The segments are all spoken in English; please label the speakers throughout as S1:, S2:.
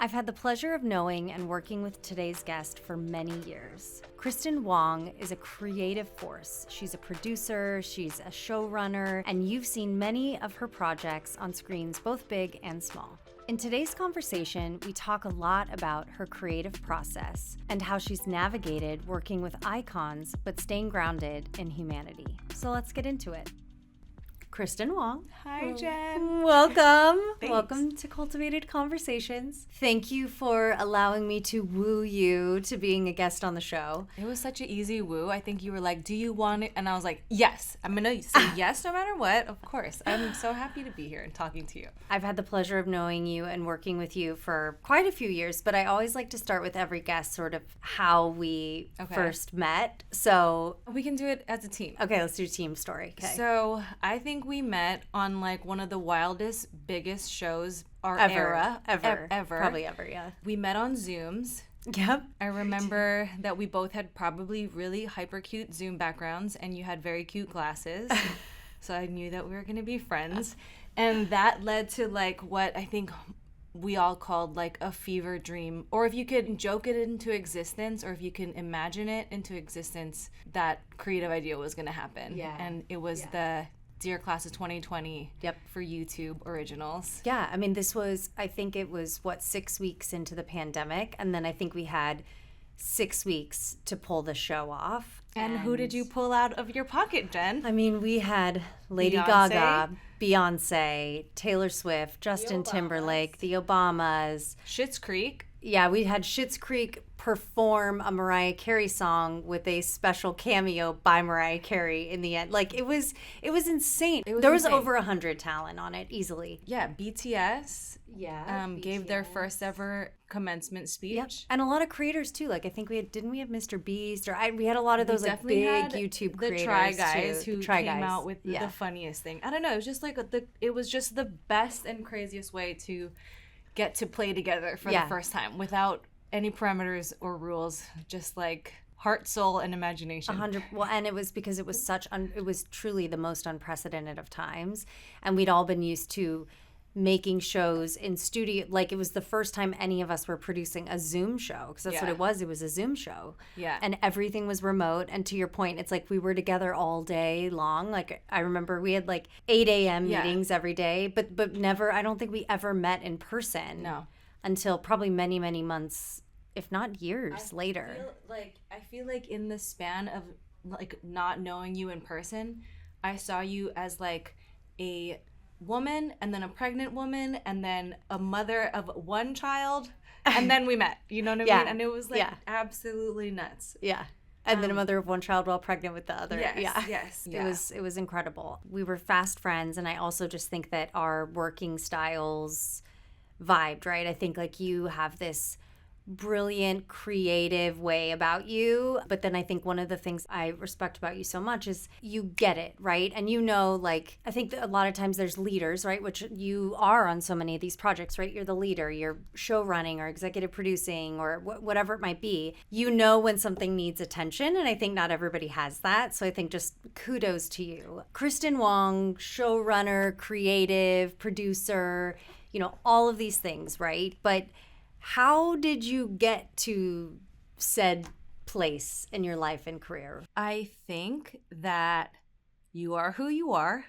S1: I've had the pleasure of knowing and working with today's guest for many years. Kristen Wong is a creative force. She's a producer, she's a showrunner, and you've seen many of her projects on screens, both big and small. In today's conversation, we talk a lot about her creative process and how she's navigated working with icons but staying grounded in humanity. So let's get into it. Kristen Wong.
S2: Hi, Jen.
S1: Welcome.
S2: Thanks.
S1: Welcome to Cultivated Conversations. Thank you for allowing me to woo you to being a guest on the show.
S2: It was such an easy woo. I think you were like, do you want it? And I was like, yes. I'm going to say yes no matter what. Of course. I'm so happy to be here and talking to you.
S1: I've had the pleasure of knowing you and working with you for quite a few years, but I always like to start with every guest sort of how we first met. So
S2: we can do it as a team.
S1: Okay, let's do team story. Okay.
S2: So I think we met on like one of the wildest, biggest shows era.
S1: Ever. Probably ever, yeah.
S2: We met on Zooms.
S1: Yep.
S2: I remember that we both had probably really hyper cute Zoom backgrounds and you had very cute glasses. So I knew that we were going to be friends. And that led to like what I think we all called like a fever dream. Or if you could joke it into existence or if you can imagine it into existence, that creative idea was going to happen.
S1: Yeah.
S2: And it was the Dear Class of 2020 for YouTube originals.
S1: Yeah, I mean, this was, I think it was, 6 weeks into the pandemic, and then I think we had 6 weeks to pull the show off.
S2: And who did you pull out of your pocket, Jen?
S1: I mean, we had Lady Gaga, Beyonce, Taylor Swift, Justin Timberlake, the Obamas.
S2: Schitt's Creek.
S1: Yeah, we had Schitt's Creek perform a Mariah Carey song with a special cameo by Mariah Carey in the end. Like, it was insane. There was over 100 talent on it, easily.
S2: Yeah, BTS.
S1: Yeah.
S2: Gave their first ever commencement speech.
S1: Yep. And a lot of creators too. Like I think didn't we have Mr. Beast we had a lot of those like big YouTube creators.
S2: The Try Guys
S1: too.
S2: who came out with the funniest thing. I don't know. It was just like it was just the best and craziest way to get to play together for the first time without any parameters or rules. Just like heart, soul, and imagination.
S1: 100. Well, and it was because it was it was truly the most unprecedented of times, and we'd all been used to making shows in studio. Like it was the first time any of us were producing a Zoom show, because that's what it was. It was a Zoom show. Yeah. And everything was remote. And to your point, it's like we were together all day long. Like I remember we had like 8 a.m. meetings every day, but never, I don't think we ever met in person.
S2: No.
S1: Until probably many, many months, if not years later.
S2: I feel like in the span of like not knowing you in person, I saw you as like a woman and then a pregnant woman and then a mother of one child and then we met, you know what I mean? And it was like absolutely nuts.
S1: Yeah. And then a mother of one child while pregnant with the other.
S2: Yes.
S1: It was incredible. We were fast friends, and I also just think that our working styles vibed, right? I think like you have this brilliant, creative way about you. But then I think one of the things I respect about you so much is you get it, right? And you know, like, I think that a lot of times there's leaders, right? Which you are on so many of these projects, right? You're the leader, you're show running or executive producing or whatever it might be. You know when something needs attention. And I think not everybody has that. So I think just kudos to you. Kristen Wong, showrunner, creative, producer, you know, all of these things, right? But how did you get to said place in your life and career?
S2: I think that you are who you are,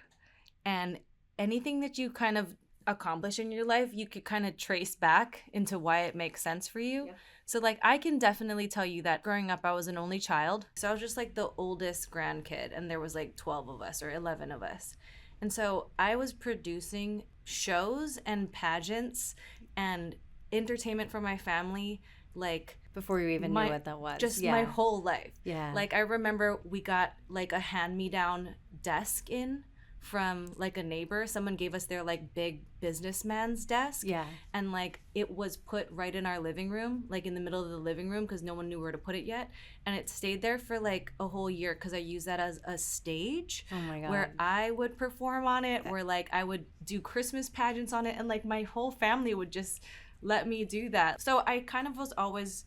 S2: and anything that you kind of accomplish in your life, you could kind of trace back into why it makes sense for you. Yeah. So like I can definitely tell you that growing up, I was an only child. So I was just like the oldest grandkid, and there was like 12 of us or 11 of us. And so I was producing shows and pageants and entertainment for my family, like
S1: before you even knew what that was.
S2: Just my whole life.
S1: Yeah.
S2: Like I remember we got like a hand-me-down desk in from like a neighbor. Someone gave us their like big businessman's desk.
S1: Yeah.
S2: And like it was put right in our living room, like in the middle of the living room, because no one knew where to put it yet. And it stayed there for like a whole year because I used that as a stage.
S1: Oh my God.
S2: Where I would perform on it, where like I would do Christmas pageants on it, and like my whole family would just let me do that. So I kind of was always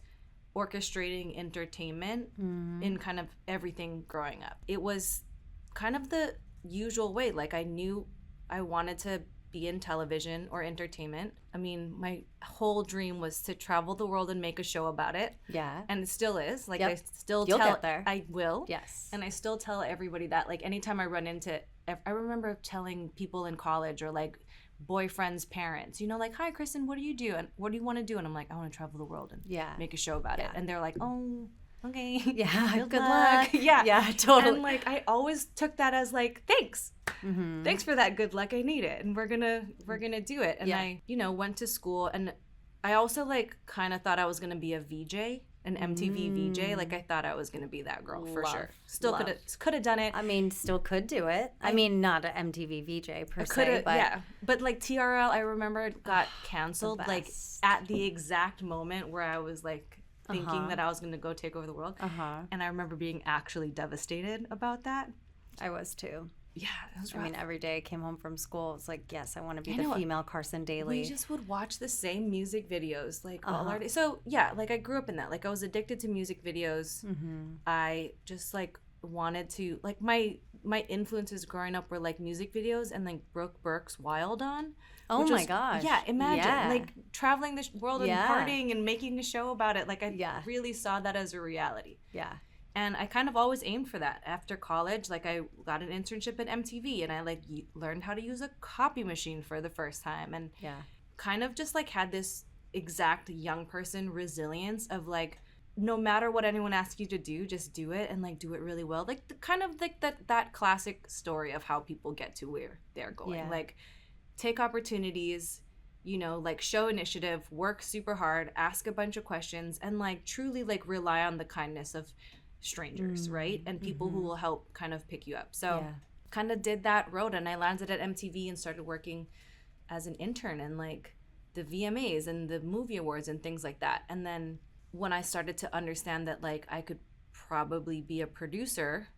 S2: orchestrating entertainment in kind of everything growing up. It was kind of the usual way. Like I knew I wanted to be in television or entertainment. I mean, my whole dream was to travel the world and make a show about it.
S1: Yeah.
S2: And it still is. Like,
S1: Yep.
S2: I still
S1: You'll
S2: tell...
S1: get there.
S2: I will.
S1: Yes.
S2: And I still tell everybody that. Like, anytime I run into... I remember telling people in college or, like, boyfriends' parents, you know, like, hi, Kristen, what do you do? And what do you want to do? And I'm like, I want to travel the world and make a show about it. And they're like, oh... okay.
S1: Yeah.
S2: Good luck. Yeah.
S1: Yeah, totally.
S2: And like I always took that as like, thanks.
S1: Mm-hmm.
S2: Thanks for that good luck. I need it. And we're gonna do it. And I, you know, went to school, and I also like kind of thought I was gonna be a VJ, an MTV VJ. Like I thought I was gonna be that girl for sure. Still could have done it.
S1: I mean, still could do it. I mean, not an MTV VJ per se, but
S2: yeah. But like TRL, I remember got canceled like at the exact moment where I was like thinking that I was going to go take over the world. And I remember being actually devastated about that.
S1: I was too.
S2: Yeah, it was rough.
S1: I mean, every day I came home from school, it's like, yes, I want to be the female Carson Daly.
S2: We just would watch the same music videos like all our days. So yeah, like I grew up in that. Like I was addicted to music videos. I just like wanted to, like my influences growing up were like music videos and like Brooke Burke's Wild On.
S1: Oh my gosh.
S2: Yeah, imagine like traveling the world and partying and making a show about it. Like I really saw that as a reality.
S1: Yeah.
S2: And I kind of always aimed for that. After college, like I got an internship at MTV and I like learned how to use a copy machine for the first time, and kind of just like had this exact young person resilience of like, no matter what anyone asks you to do, just do it and like do it really well. Like the kind of like that classic story of how people get to where they're going. Yeah. Like take opportunities, you know, like show initiative, work super hard, ask a bunch of questions, and like truly like rely on the kindness of strangers, right? And people who will help kind of pick you up. So kind of did that road, and I landed at MTV and started working as an intern in like the VMAs and the movie awards and things like that. And then when I started to understand that like I could probably be a producer,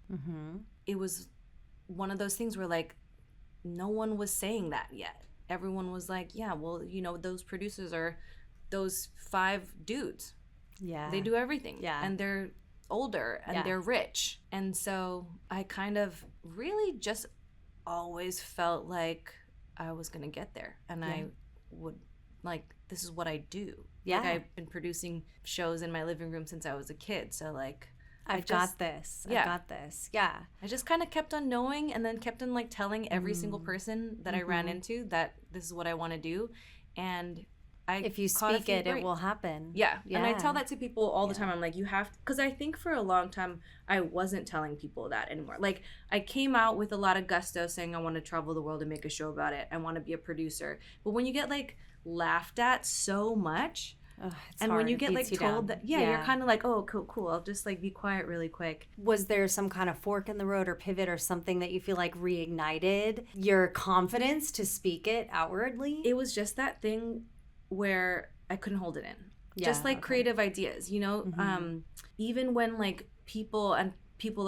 S2: it was one of those things where like no one was saying that yet. Everyone was like, yeah, well, you know, those producers are those 5 dudes. Yeah. They do everything. Yeah. And they're older and they're rich. And so I kind of really just always felt like I was going to get there. And I would like, this is what I do. Yeah. Like I've been producing shows in my living room since I was a kid. So like,
S1: I've got this. Yeah.
S2: I just kind of kept on knowing, and then kept on like telling every single person that I ran into that this is what I want to do. And
S1: if you speak it, it will happen.
S2: Yeah. And I tell that to people all the time. I'm like, you have to, because I think for a long time I wasn't telling people that anymore. Like I came out with a lot of gusto saying I want to travel the world and make a show about it. I want to be a producer. But when you get like laughed at so much, and hard. When you get like told that, you're kind of like, oh, cool. I'll just like be quiet really quick.
S1: Was there some kind of fork in the road or pivot or something that you feel like reignited your confidence to speak it outwardly?
S2: It was just that thing where I couldn't hold it in. Just like creative ideas, you know, even when like people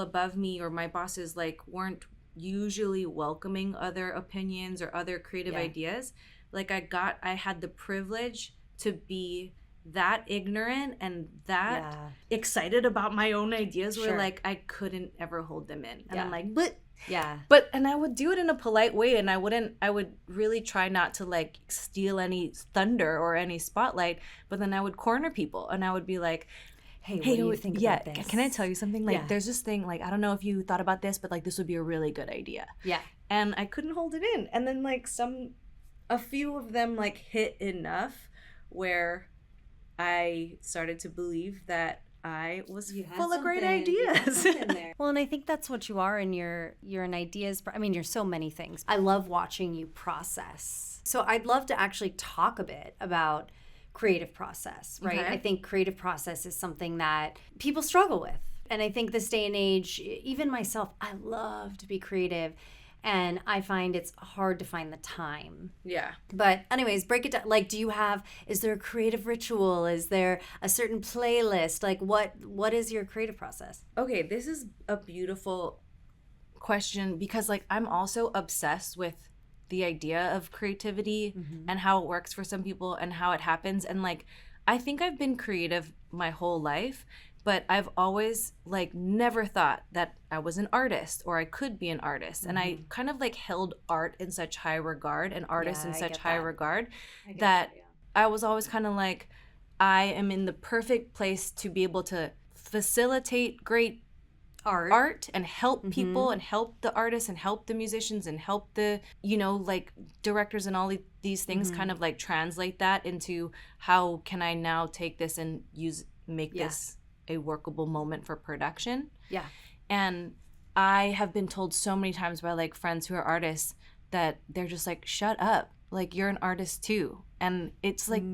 S2: above me or my bosses like weren't usually welcoming other opinions or other creative ideas, like I had the privilege to be that ignorant and that excited about my own ideas where like I couldn't ever hold them in. And I'm like, but and I would do it in a polite way, and I would really try not to like steal any thunder or any spotlight, but then I would corner people and I would be like, hey, what do you think about this? Can I tell you something? Like there's this thing, like I don't know if you thought about this, but like this would be a really good idea. Yeah. And I couldn't hold it in. And then like a few of them like hit enough where I started to believe that I was full of great ideas.
S1: Well, and I think that's what you are, and you're an ideas. I mean, you're so many things. I love watching you process. So I'd love to actually talk a bit about creative process, right? Okay. I think creative process is something that people struggle with. And I think this day and age, even myself, I love to be creative. And I find it's hard to find the time. Yeah. But anyways, break it down. Like, is there a creative ritual? Is there a certain playlist? Like, what is your creative process?
S2: Okay, this is a beautiful question because, like, I'm also obsessed with the idea of creativity and how it works for some people and how it happens. And, like, I think I've been creative my whole life, But I've always like never thought that I was an artist or I could be an artist. And I kind of like held art in such high regard and artists in such high regard that I was always kind of like, I am in the perfect place to be able to facilitate great art and help people and help the artists and help the musicians and help the, you know, like directors and all these things, kind of like translate that into how can I now take this and make this a workable moment for production. Yeah. And I have been told so many times by like friends who are artists that they're just like, shut up, like you're an artist too. And it's like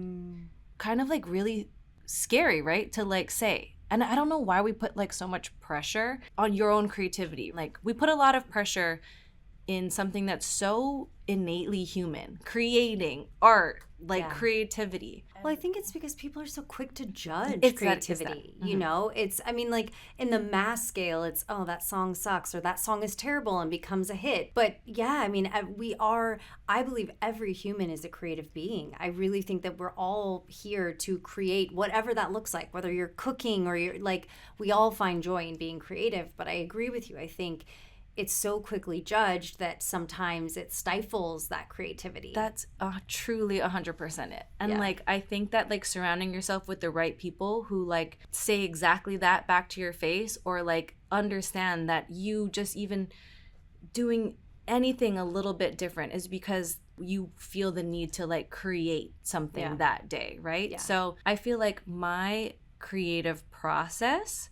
S2: kind of like really scary, right, to like say. And I don't know why we put like so much pressure on your own creativity. Like we put a lot of pressure in something that's so innately human, creating art, like creativity.
S1: Well, I think it's because people are so quick to judge creativity, you know? It's, I mean, like in the mass scale, it's, oh, that song sucks or that song is terrible and becomes a hit. But yeah, I mean, I believe every human is a creative being. I really think that we're all here to create whatever that looks like, whether you're cooking or you're like, we all find joy in being creative. But I agree with you. I think it's so quickly judged that sometimes it stifles that creativity.
S2: That's truly 100% it. And like, I think that like surrounding yourself with the right people who like say exactly that back to your face, or like understand that you just even doing anything a little bit different is because you feel the need to like create something that day, right? Yeah. So I feel like my creative process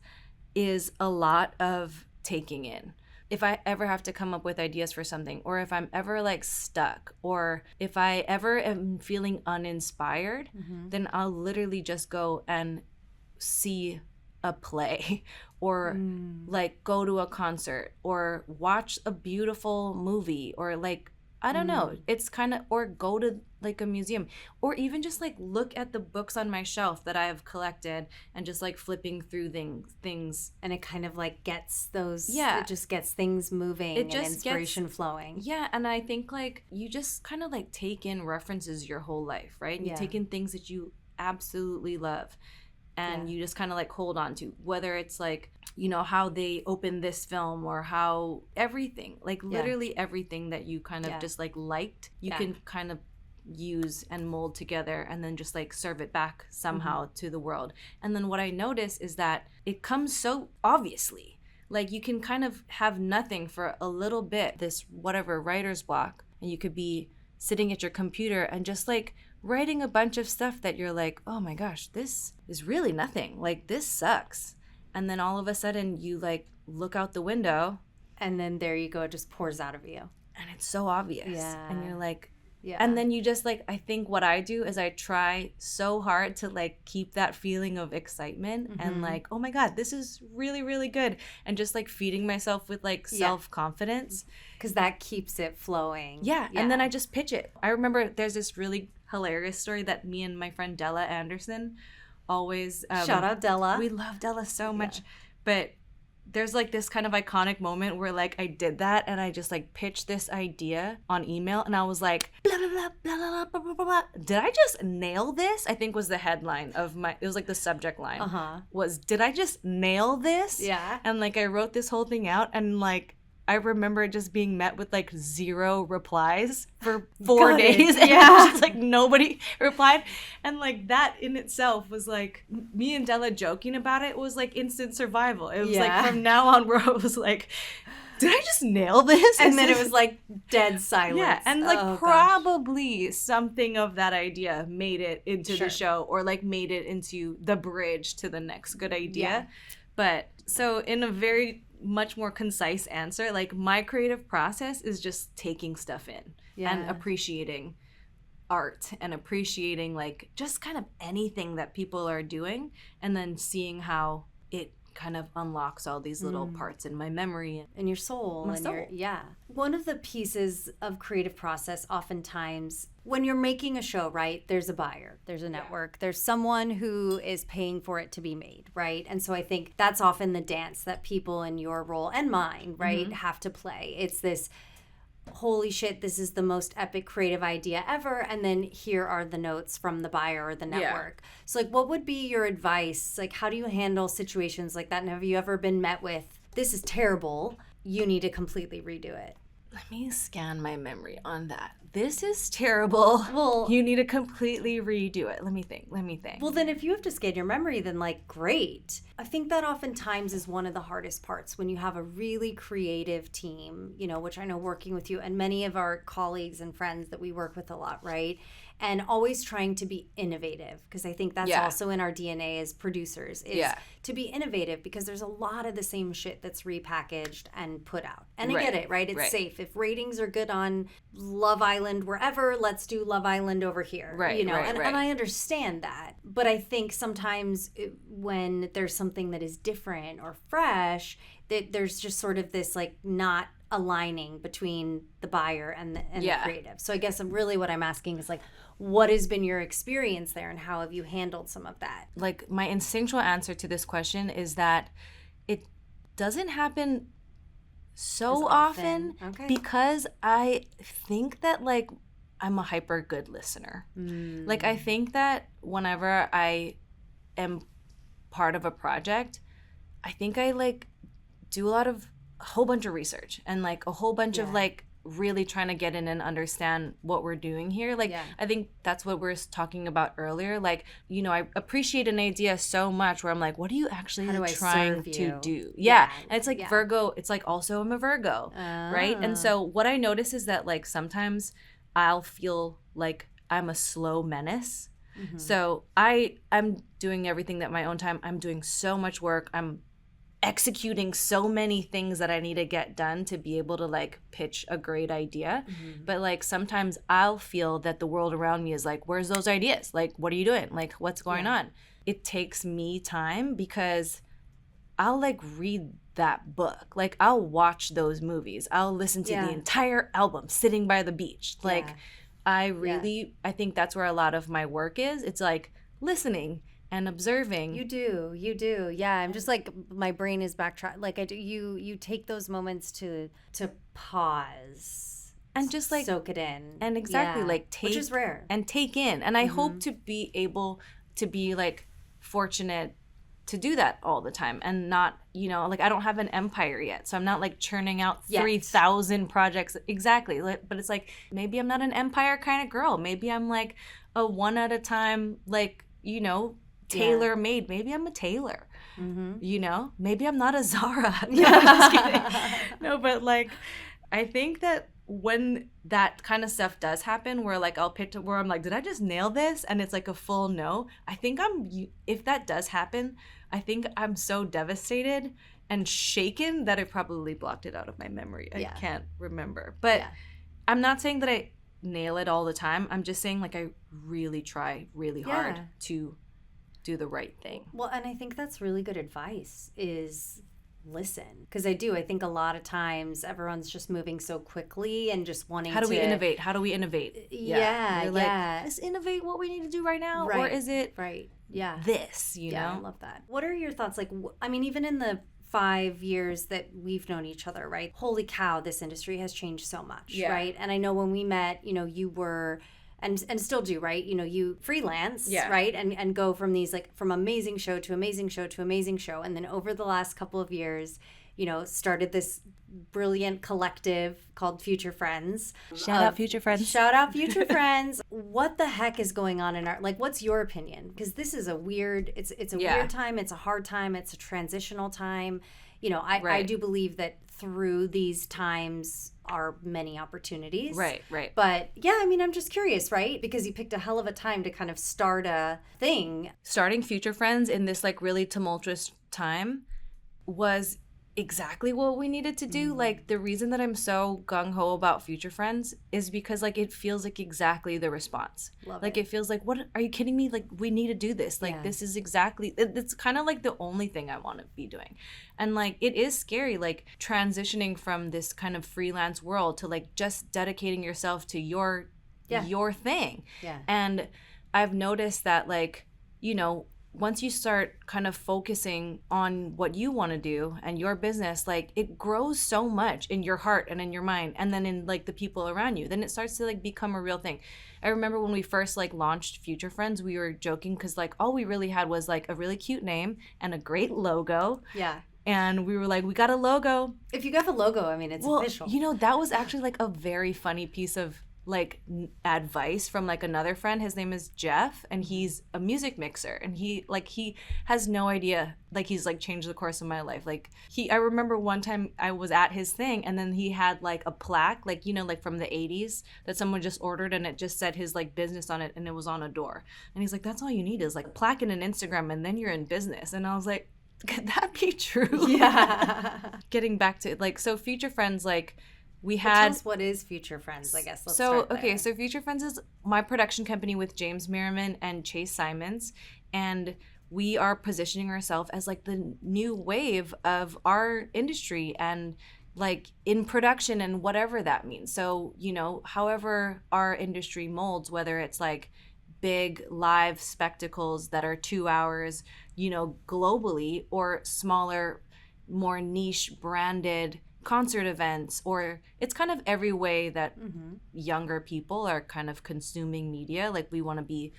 S2: is a lot of taking in. If I ever have to come up with ideas for something, or if I'm ever like stuck, or if I ever am feeling uninspired, then I'll literally just go and see a play or like go to a concert or watch a beautiful movie, or like, I don't know, it's kind of, or go to like a museum, or even just like look at the books on my shelf that I have collected and just like flipping through things.
S1: And it kind of like gets those, it just gets things moving and inspiration flowing.
S2: Yeah, and I think like you just kind of like take in references your whole life, right? You take in things that you absolutely love. And you just kind of like hold on to, whether it's like, you know, how they open this film, or how everything, like literally everything that you kind of just like liked, you can kind of use and mold together and then just like serve it back somehow to the world. And then what I notice is that it comes so obviously. Like you can kind of have nothing for a little bit, this whatever writer's block, and you could be sitting at your computer and just like writing a bunch of stuff that you're like, oh my gosh, this is really nothing. Like this sucks. And then all of a sudden you like look out the window.
S1: And then there you go, it just pours out of you.
S2: And it's so obvious. Yeah. And you're like, and then you just like, I think what I do is I try so hard to like keep that feeling of excitement and like, oh my God, this is really, really good. And just like feeding myself with like self-confidence.
S1: Because that keeps it flowing.
S2: Yeah. And then I just pitch it. I remember there's this really hilarious story that me and my friend Della Anderson always
S1: shout out Della.
S2: We love Della so much. But there's like this kind of iconic moment where like I did that and I just like pitched this idea on email and I was like blah blah blah blah blah blah blah blah. Did I just nail this? I think was the headline of it was like the subject line was, did I just nail this? Yeah. And like I wrote this whole thing out and like I remember just being met with like 0 replies for 4 days. And just like nobody replied. And like that in itself was like, me and Della joking about it was like instant survival. It was like from now on where I was like, did I just nail this?
S1: And then it was like dead silence.
S2: Yeah, and like probably something of that idea made it into the show, or like made it into the bridge to the next good idea. Yeah. But so in a very much more concise answer, like my creative process is just taking stuff in and appreciating art and appreciating like just kind of anything that people are doing, and then seeing how it kind of unlocks all these little parts in my memory
S1: and your soul. One of the pieces of creative process oftentimes when you're making a show, right, there's a buyer, there's a network, there's someone who is paying for it to be made, right? And so I think that's often the dance that people in your role and mine, right, have to play. It's this holy shit, this is the most epic creative idea ever, and then here are the notes from the buyer or the network. So like, what would be your advice? Like, how do you handle situations like that? And have you ever been met with, this is terrible, you need to completely redo it?
S2: Let me scan my memory on that. This is terrible.
S1: Well,
S2: you need to completely redo it. Let me think.
S1: Well, then if you have to scan your memory, then like, great. I think that oftentimes is one of the hardest parts when you have a really creative team, you know, which I know working with you and many of our colleagues and friends that we work with a lot, right? And always trying to be innovative, because I think that's also in our DNA as producers, is to be innovative, because there's a lot of the same shit that's repackaged and put out. And I get it, right? It's safe. If ratings are good on Love Island wherever, let's do Love Island over here.
S2: Right,
S1: you know, and I understand that. But I think sometimes when there's something that is different or fresh, that there's just sort of this like not aligning between the buyer and the creative. So I guess really what I'm asking is like, what has been your experience there and how have you handled some of that?
S2: Like, my instinctual answer to this question is that it doesn't happen so often. Because I think that like I'm a hyper good listener. Like, I think that whenever I am part of a project, I think I like do a whole bunch of research and like a whole bunch of like really trying to get in and understand what we're doing here. Like, I think that's what we were talking about earlier. Like, you know, I appreciate an idea so much where I'm like, what are you actually trying to do? And it's like Virgo, it's like also I'm a Virgo, right? And so what I notice is that like sometimes I'll feel like I'm a slow menace. So I'm doing everything at my own time. I'm doing so much work. I'm executing so many things that I need to get done to be able to like pitch a great idea. But like sometimes I'll feel that the world around me is like, where's those ideas? Like, what are you doing? Like, what's going on? It takes me time because I'll like read that book. Like, I'll watch those movies. I'll listen to the entire album sitting by the beach. Like, I think that's where a lot of my work is. It's like listening and observing.
S1: You do. Yeah, I'm just like, my brain is backtrack. Like, I do. You take those moments to pause
S2: and just like
S1: soak it in,
S2: and like take,
S1: which is rare,
S2: and take in. And I hope to be able to be like fortunate to do that all the time, and not, you know, like I don't have an empire yet, so I'm not like churning out 3,000 projects exactly. But it's like, maybe I'm not an empire kind of girl. Maybe I'm like a one at a time, like, you know, tailor made. Maybe I'm a tailor. You know, maybe I'm not a Zara. No, I'm just kidding. No, but like, I think that when that kind of stuff does happen, where like I'll pitch where I'm like, did I just nail this? And it's like a full no. I think if that does happen, I think I'm so devastated and shaken that I probably blocked it out of my memory. I can't remember. But I'm not saying that I nail it all the time. I'm just saying like I really try really hard to do the right thing.
S1: Well, and I think that's really good advice, is listen. Because I think a lot of times everyone's just moving so quickly and just wanting to...
S2: How do we innovate?
S1: Yeah.
S2: Like, is innovate what we need to do right now? Or is it this, you know?
S1: I love that. What are your thoughts? Like, I mean, even in the 5 years that we've known each other, right? Holy cow, this industry has changed so much, right? And I know when we met, you know, you were... And still do, right? You know, you freelance, right? And go from these, like, from amazing show to amazing show to amazing show. And then over the last couple of years, you know, started this brilliant collective called Future Friends.
S2: Shout out Future Friends.
S1: Shout out Future Friends. What the heck is going on in our, like, what's your opinion? Because this is a weird, it's a weird time. It's a hard time. It's a transitional time. You know, I do believe that through these times are many opportunities.
S2: Right.
S1: But yeah, I mean, I'm just curious, right? Because you picked a hell of a time to kind of start a thing.
S2: Starting Future Friends in this like really tumultuous time was exactly what we needed to do. Like, the reason that I'm so gung-ho about Future Friends is because like it feels like exactly the response. Like it feels like, what, are you kidding me? Like, we need to do this. Like this is exactly, it's kind of like the only thing I want to be doing. And like, it is scary, like transitioning from this kind of freelance world to like just dedicating yourself to your thing. And I've noticed that, like, you know, once you start kind of focusing on what you want to do and your business, like it grows so much in your heart and in your mind and then in like the people around you. Then it starts to like become a real thing. I remember when we first like launched Future Friends, we were joking because like all we really had was like a really cute name and a great logo.
S1: Yeah.
S2: And we were like, we got a logo.
S1: If you have a logo, I mean, it's official.
S2: You know, that was actually like a very funny piece of like advice from like another friend. His name is Jeff, and he's a music mixer, and he has no idea, like he's like changed the course of my life. Like I remember one time I was at his thing, and then he had like a plaque, like, you know, like from the 80s that someone just ordered, and it just said his like business on it, and it was on a door. And he's like, that's all you need is like plaque and an Instagram, and then you're in business. And I was like, could that be true?
S1: Yeah.
S2: Getting back to like, so Future Friends, like we had.
S1: Tell us what is Future Friends, I guess. Let's start there.
S2: So Future Friends is my production company with James Merriman and Chase Simons, and we are positioning ourselves as like the new wave of our industry and like in production and whatever that means. So, you know, however our industry molds, whether it's like big live spectacles that are 2 hours, you know, globally, or smaller, more niche branded concert events, or it's kind of every way that younger people are kind of consuming media. Like we want to be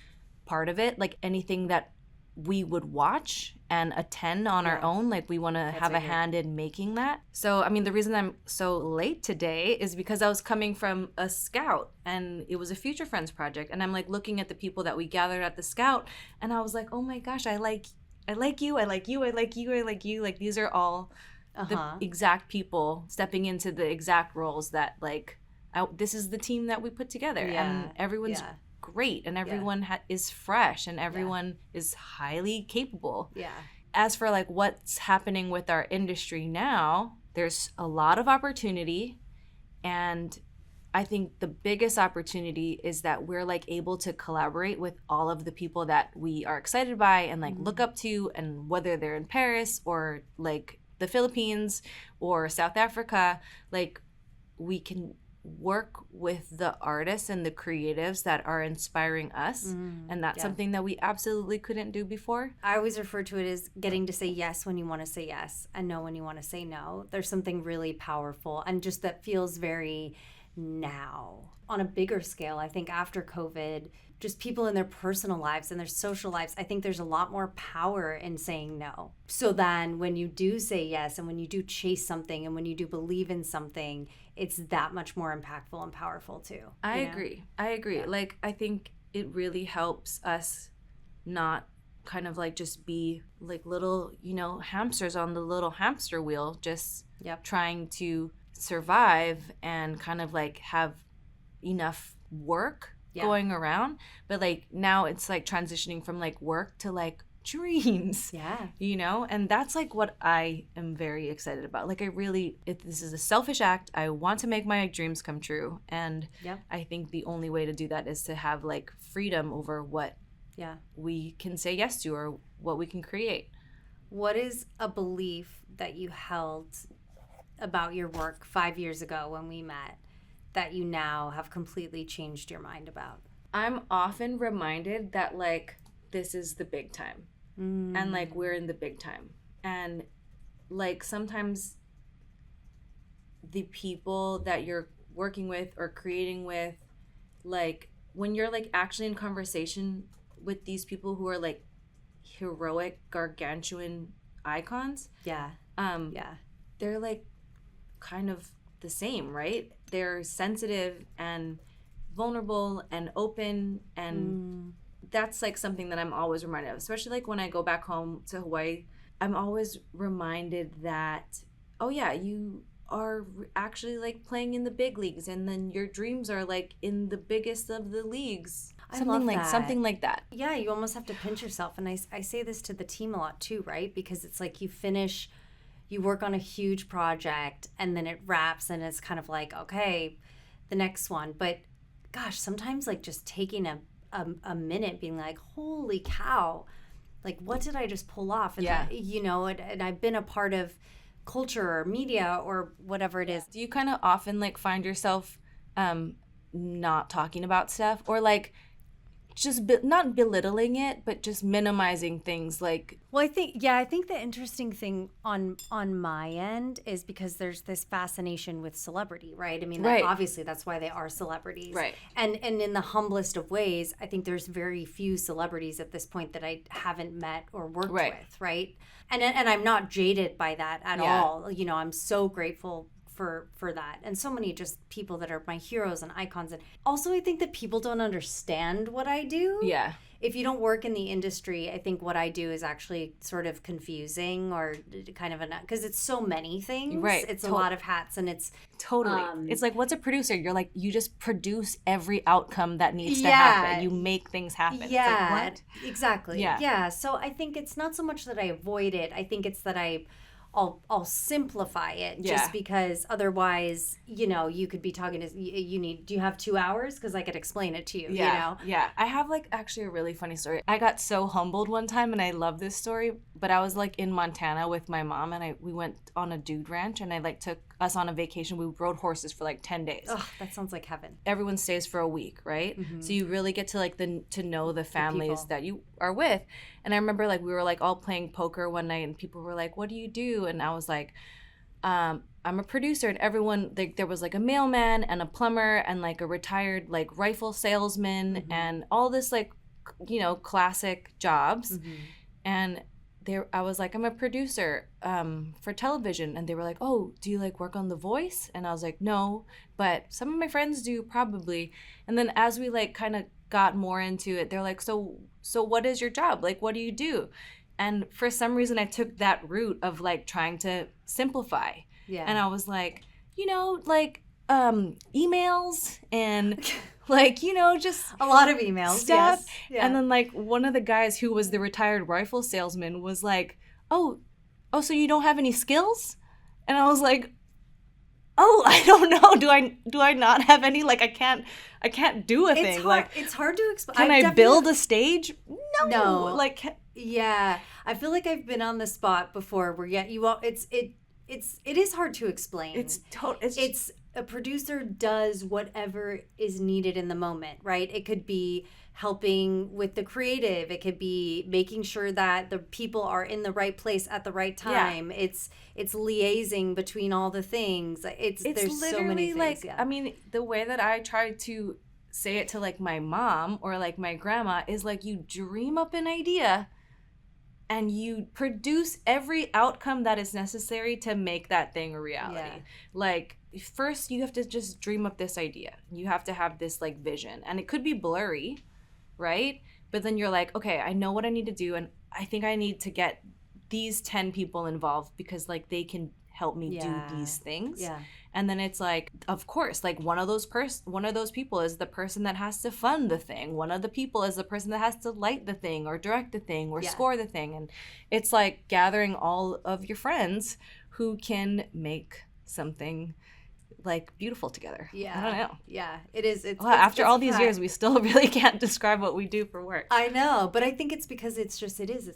S2: part of it, like anything that we would watch and attend on our own, like we want to have a hand in making that. So I mean, the reason I'm so late today is because I was coming from a scout, and it was a Future Friends project, and I'm like looking at the people that we gathered at the scout, and I was like, oh my gosh, I like you, I like you, I like you, I like you. Like these are all the exact people stepping into the exact roles that like this is the team that we put together. And everyone's great, and everyone is fresh, and everyone is highly capable. As for like what's happening with our industry now, there's a lot of opportunity, and I think the biggest opportunity is that we're like able to collaborate with all of the people that we are excited by and like look up to, and whether they're in Paris or like the Philippines or South Africa, like we can work with the artists and the creatives that are inspiring us, and that's something that we absolutely couldn't do before.
S1: I always refer to it as getting to say yes when you want to say yes and no when you want to say no. There's something really powerful and just that feels very now. On a bigger scale, I think after COVID, just people in their personal lives and their social lives, I think there's a lot more power in saying no. So then when you do say yes, and when you do chase something, and when you do believe in something, it's that much more impactful and powerful too.
S2: I agree. Yeah. Like, I think it really helps us not kind of like just be like little, you know, hamsters on the little hamster wheel, just trying to survive and kind of like have enough work going around. But like now it's like transitioning from like work to like dreams, you know, and that's like what I am very excited about. Like I really, this is a selfish act. I want to make my dreams come true, and I think the only way to do that is to have like freedom over what we can say yes to or what we can create.
S1: What is a belief that you held about your work 5 years ago when we met that you now have completely changed your mind about?
S2: I'm often reminded that like this is the big time, and like we're in the big time, and like sometimes the people that you're working with or creating with, like when you're like actually in conversation with these people who are like heroic gargantuan icons, they're like kind of the same, right? They're sensitive and vulnerable and open, and that's like something that I'm always reminded of, especially like when I go back home to Hawaii. I'm always reminded that, oh yeah, you are actually like playing in the big leagues, and then your dreams are like in the biggest of the leagues. Something like that.
S1: Yeah, you almost have to pinch yourself. And I say this to the team a lot too, right? Because it's like you work on a huge project and then it wraps and it's kind of like, okay, the next one. But gosh, sometimes like just taking a minute being like, holy cow, like what did I just pull off? And that, you know, and I've been a part of culture or media or whatever it is.
S2: Do you kind of often like find yourself not talking about stuff, or like just not belittling it, but just minimizing things like.
S1: Well, I think the interesting thing on my end is because there's this fascination with celebrity, right? I mean,
S2: Right.
S1: Obviously that's why they are celebrities.
S2: Right.
S1: And in the humblest of ways, I think there's very few celebrities at this point that I haven't met or worked
S2: Right.
S1: with, right? And I'm not jaded by that at
S2: Yeah.
S1: all. You know, I'm so grateful for that, and so many just people that are my heroes and icons. And also I think that people don't understand what I do.
S2: Yeah.
S1: If you don't work in the industry, I think what I do is actually sort of confusing or kind of because it's so many things.
S2: Right.
S1: It's a lot of hats, and it's
S2: Totally. It's like, what's a producer? You're like, you just produce every outcome that needs to happen. You make things happen.
S1: Yeah,
S2: it's like, what?
S1: Exactly. Yeah. So I think it's not so much that I avoid it. I think it's that I'll simplify it just because otherwise, you know, you could be talking to, do you have 2 hours? Because I could explain it to you, you know?
S2: Yeah. I have like actually a really funny story. I got so humbled one time, and I love this story, but I was like in Montana with my mom, and we went on a dude ranch, and I like took us on a vacation. We rode horses for like 10 days.
S1: Oh, that sounds like heaven.
S2: Everyone stays for a week, right? Mm-hmm. So you really get to like to know the families that you are with. And I remember like we were like all playing poker one night, and people were like, "What do you do?" And I was like, I'm a producer. And everyone, like, there was like a mailman and a plumber and like a retired like rifle salesman and all this like, you know, classic jobs. And I was like, I'm a producer for television. And they were like, oh, do you like work on The Voice? And I was like, no, but some of my friends do probably. And then as we like kind of got more into it, they're like, so what is your job? Like, what do you do? And for some reason I took that route of like trying to simplify. Yeah. And I was like, you know, like emails and like, you know, just
S1: a lot of emails
S2: stuff.
S1: Yes. Yeah.
S2: And then like one of the guys who was the retired rifle salesman was like, oh, so you don't have any skills? And I was like, oh, I don't know. Do I not have any? Like I can't do a thing. Like
S1: it's hard to explain.
S2: Can I build a stage? No. Like
S1: yeah, I feel like I've been on the spot before where it is hard to explain. It's a producer does whatever is needed in the moment, right? It could be helping with the creative. It could be making sure that the people are in the right place at the right time. Yeah. It's liaising between all the things. There's so many things.
S2: Like, I mean, the way that I try to say it to like my mom or like my grandma is like, you dream up an idea and you produce every outcome that is necessary to make that thing a reality. Yeah. Like, first you have to just dream up this idea. You have to have this like vision, and it could be blurry, right? But then you're like, okay, I know what I need to do, and I think I need to get these 10 people involved because like they can help me do these things. Yeah. And then it's like, of course, like one of those people is the person that has to fund the thing. One of the people is the person that has to light the thing or direct the thing or score the thing. And it's like gathering all of your friends who can make something like beautiful together. Yeah. I don't know.
S1: Yeah, it is.
S2: After all these years, we still really can't describe what we do for work.
S1: I know, but I think it's because it's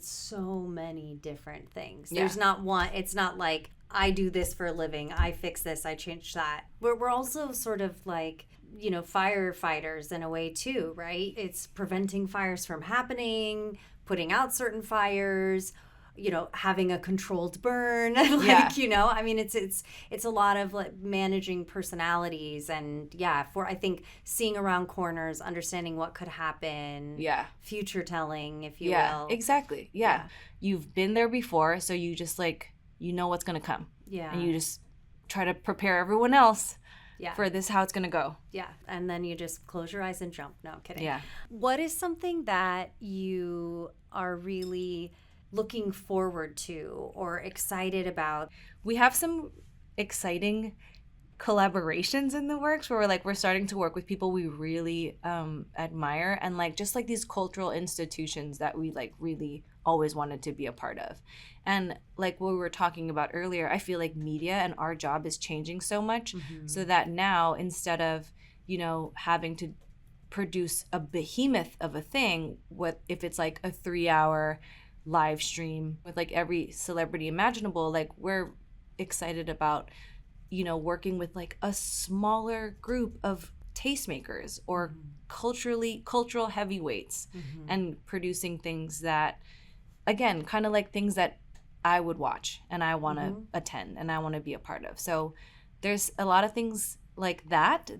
S1: so many different things. There's not one. It's not like I do this for a living, I fix this, I change that. We're also sort of like, you know, firefighters in a way too, right? It's preventing fires from happening, putting out certain fires, you know, having a controlled burn, like, you know, I mean, it's a lot of like managing personalities and I think seeing around corners, understanding what could happen, future telling, if you will.
S2: Yeah, exactly. Yeah. You've been there before, so you just like, you know what's going to come. Yeah. And you just try to prepare everyone else for this, how it's going to go.
S1: Yeah. And then you just close your eyes and jump. No, I'm kidding.
S2: Yeah.
S1: What is something that you are really looking forward to or excited about?
S2: We have some exciting collaborations in the works where we're starting to work with people we really admire, and like just like these cultural institutions that we like really always wanted to be a part of. And like what we were talking about earlier, I feel like media and our job is changing so much so that now instead of, you know, having to produce a behemoth of a thing, what if it's like a 3-hour live stream with like every celebrity imaginable, like we're excited about, you know, working with like a smaller group of tastemakers or cultural heavyweights and producing things that, again, kind of like things that I would watch and I want to attend and I want to be a part of. So there's a lot of things like that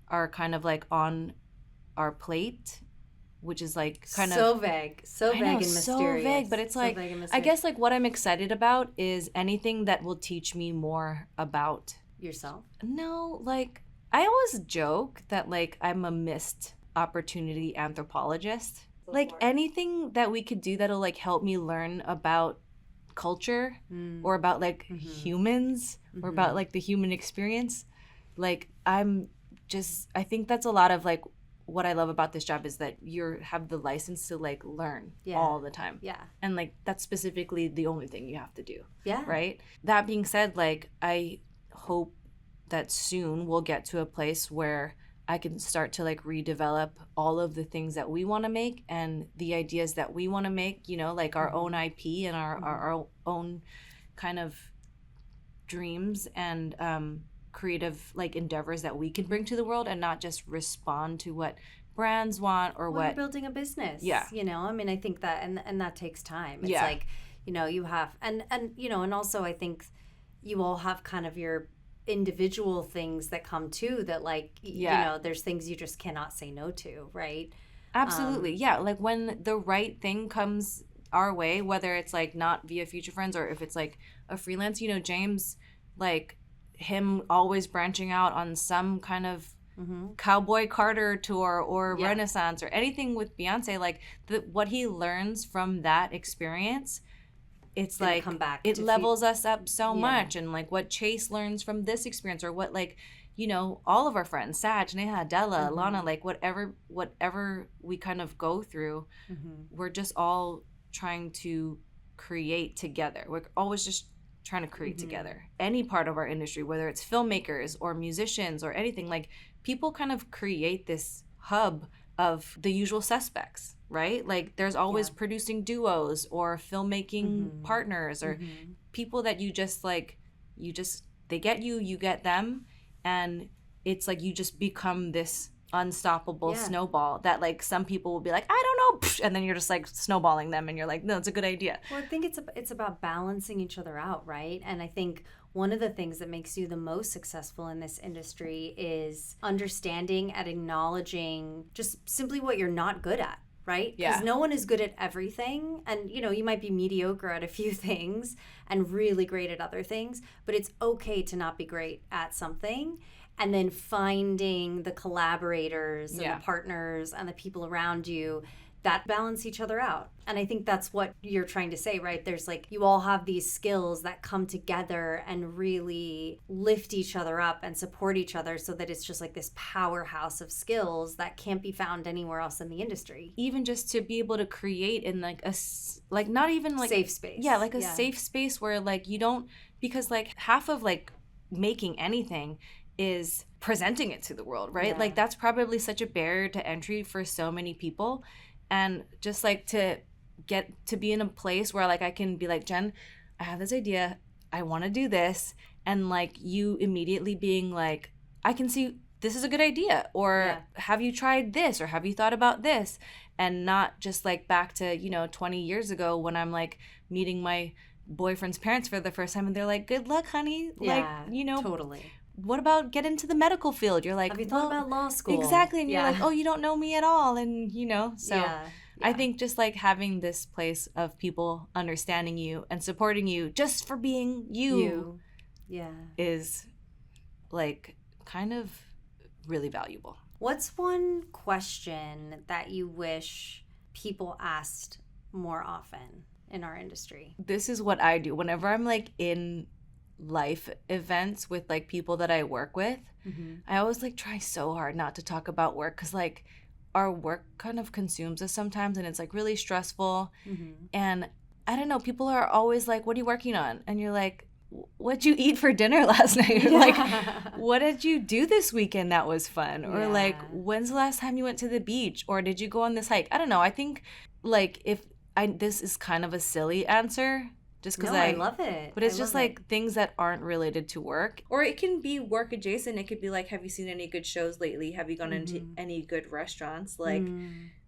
S2: are kind of like on our plate, which is like kind
S1: so
S2: of
S1: vague and mysterious.
S2: So vague, but it's like, I guess like what I'm excited about is anything that will teach me more about
S1: yourself.
S2: No, like I always joke that like I'm a missed opportunity anthropologist. Like anything that we could do that'll like help me learn about culture or about like humans or about like the human experience. Like I think that's a lot of like what I love about this job is that you have the license to like learn all the time.
S1: Yeah.
S2: And like that's specifically the only thing you have to do.
S1: Yeah.
S2: Right? That being said, like I hope that soon we'll get to a place where I can start to like redevelop all of the things that we want to make and the ideas that we want to make, you know, like our own IP and our own kind of dreams and creative like endeavors that we can bring to the world and not just respond to what brands want or what.
S1: You're building a business.
S2: Yeah.
S1: You know, I mean, I think that, and that takes time. It's
S2: yeah.
S1: like, you know, you have, and you know, and also I think you all have kind of your individual things that come too that like you know there's things you just cannot say no to, right?
S2: Absolutely. Yeah, like when the right thing comes our way, whether it's like not via Future Friends or if it's like a freelance, you know, James, like him always branching out on some kind of Cowboy Carter tour or Renaissance or anything with Beyonce, like what he learns from that experience, it's like
S1: come back
S2: it levels us up so much. And like what Chase learns from this experience or what like, you know, all of our friends, Saj, Neha, Della, Lana, like whatever we kind of go through, we're just all trying to create together. We're always just trying to create together. Any part of our industry, whether it's filmmakers or musicians or anything, like people kind of create this hub of the usual suspects, right? Like there's always producing duos or filmmaking partners or people that you just like, they get you, you get them. And it's like you just become this unstoppable snowball that like some people will be like, I don't know, and then you're just like snowballing them and you're like, no, it's a good idea.
S1: Well, I think it's about balancing each other out, right? And I think one of the things that makes you the most successful in this industry is understanding and acknowledging just simply what you're not good at, right? Because no one is good at everything. And, you know, you might be mediocre at a few things and really great at other things, but it's okay to not be great at something. And then finding the collaborators and the partners and the people around you that balance each other out. And I think that's what you're trying to say, right? There's like, you all have these skills that come together and really lift each other up and support each other so that it's just like this powerhouse of skills that can't be found anywhere else in the industry.
S2: Even just to be able to create in like a, like not even like
S1: safe space.
S2: Yeah, like a safe space where like you don't, because like half of like making anything is presenting it to the world, right? Like that's probably such a barrier to entry for so many people. And just like to get to be in a place where like I can be like, Jen, I have this idea, I want to do this, and like you immediately being like, I can see this is a good idea, or have you tried this, or have you thought about this? And not just like back to, you know, 20 years ago when I'm like meeting my boyfriend's parents for the first time and they're like, good luck, honey. Like, you know,
S1: totally.
S2: What about get into the medical field? You're like,
S1: have you thought about law school?
S2: Exactly. And you're like, oh, you don't know me at all. And, you know, so I think just like having this place of people understanding you and supporting you just for being you. Is like kind of really valuable.
S1: What's one question that you wish people asked more often in our industry?
S2: This is what I do. Whenever I'm like in life events with like people that I work with, I always like try so hard not to talk about work because like our work kind of consumes us sometimes and it's like really stressful. And I don't know, people are always like, what are you working on? And you're like, what'd you eat for dinner last night? Or like, what did you do this weekend that was fun? Or like, when's the last time you went to the beach? Or did you go on this hike? I don't know. I think like this is kind of a silly answer, just because
S1: I love it.
S2: But it's just like things that aren't related to work. Or it can be work adjacent. It could be like, have you seen any good shows lately? Have you gone into any good restaurants? Like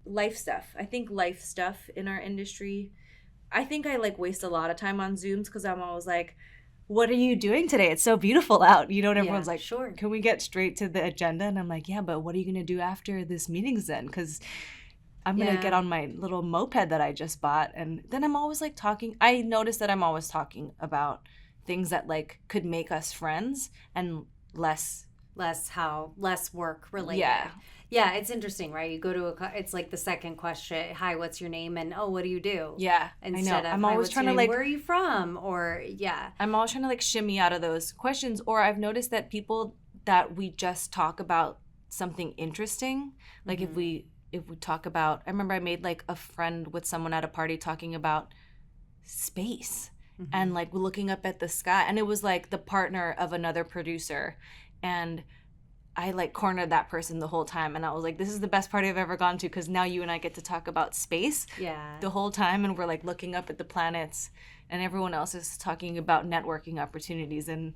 S2: life stuff. I think life stuff in our industry, I think I like waste a lot of time on Zooms because I'm always like, what are you doing today? It's so beautiful out. You know, and everyone's like,
S1: sure.
S2: Can we get straight to the agenda? And I'm like, yeah, but what are you going to do after this meeting's then? Because I'm going to get on my little moped that I just bought. And then I'm always like talking. I notice that I'm always talking about things that like could make us friends and less
S1: work related. Yeah, it's interesting, right? You go to it's like the second question, hi, what's your name? And oh, what do you do?
S2: Yeah,
S1: instead
S2: I know.
S1: of
S2: I'm always trying to like,
S1: where are you from? Or
S2: I'm always trying to like shimmy out of those questions. Or I've noticed that people that we just talk about something interesting, like if we talk about, I remember I made like a friend with someone at a party talking about space and like looking up at the sky, and it was like the partner of another producer, and I like cornered that person the whole time, and I was like, this is the best party I've ever gone to because now you and I get to talk about space the whole time, and we're like looking up at the planets, and everyone else is talking about networking opportunities, and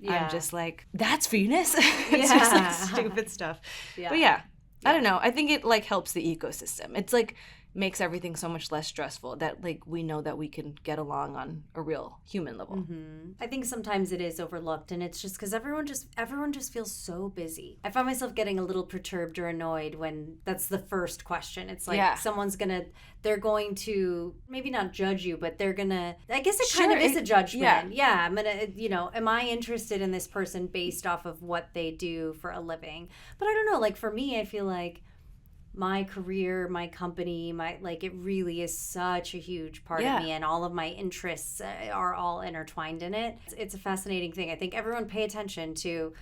S2: I'm just like, that's Venus. It's just like stupid stuff. But I don't know. I think it like helps the ecosystem. It's like makes everything so much less stressful that like we know that we can get along on a real human level.
S1: I think sometimes it is overlooked, and it's just because everyone just feels so busy. I find myself getting a little perturbed or annoyed when that's the first question. It's like they're going to maybe not judge you, but they're gonna, I guess it kind of is a judgment. I'm gonna, am I interested in this person based off of what they do for a living? But I don't know, like for me, I feel like my career, my company, it really is such a huge part of me, and all of my interests are all intertwined in it. It's a fascinating thing. I think everyone pay attention to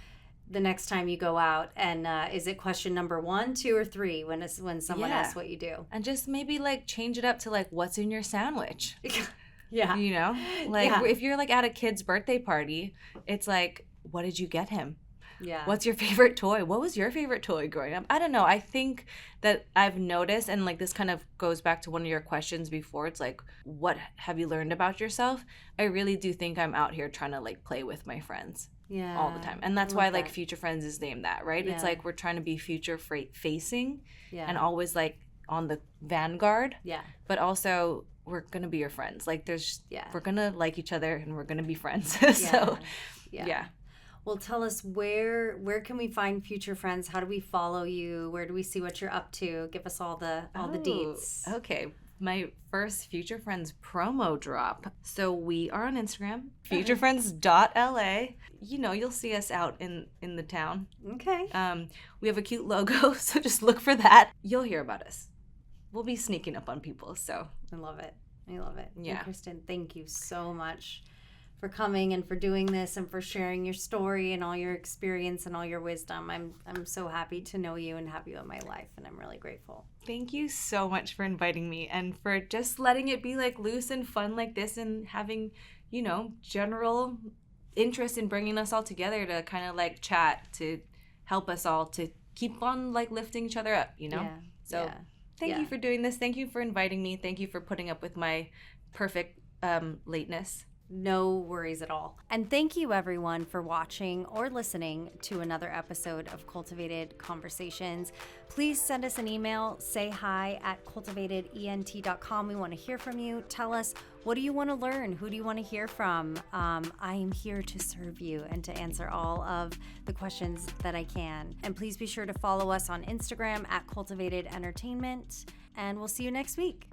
S1: the next time you go out, and is it question number 1, 2, or 3 when someone asks what you do?
S2: And just maybe like change it up to like, what's in your sandwich?
S1: Yeah.
S2: You know? Like if you're like at a kid's birthday party, it's like, what did you get him?
S1: Yeah.
S2: What's your favorite toy? What was your favorite toy growing up? I don't know. I think that I've noticed, and like this kind of goes back to one of your questions before. It's like, what have you learned about yourself? I really do think I'm out here trying to like play with my friends all the time. And that's why like Future Friends is named that, right? Yeah. It's like we're trying to be future facing and always like on the vanguard.
S1: Yeah.
S2: But also we're going to be your friends. Like we're going to like each other and we're going to be friends. Yeah.
S1: Well, tell us where can we find Future Friends? How do we follow you? Where do we see what you're up to? Give us all the deets.
S2: Okay. My first Future Friends promo drop. So we are on Instagram, futurefriends.la. You know, you'll see us out in the town.
S1: Okay.
S2: We have a cute logo, so just look for that. You'll hear about us. We'll be sneaking up on people, so.
S1: I love it. Yeah. And Kristen, thank you so much for coming and for doing this and for sharing your story and all your experience and all your wisdom. I'm so happy to know you and have you in my life, and I'm really grateful.
S2: Thank you so much for inviting me and for just letting it be like loose and fun like this, and having, you know, general interest in bringing us all together to kind of like chat, to help us all to keep on like lifting each other up, you know? Thank you for doing this. Thank you for inviting me. Thank you for putting up with my perfect lateness.
S1: No worries at all. And thank you everyone for watching or listening to another episode of Cultivated Conversations. Please send us an email, say hi at cultivatedent.com. We want to hear from you. Tell us, what do you want to learn? Who do you want to hear from? I am here to serve you and to answer all of the questions that I can. And please be sure to follow us on Instagram at Cultivated Entertainment. And we'll see you next week.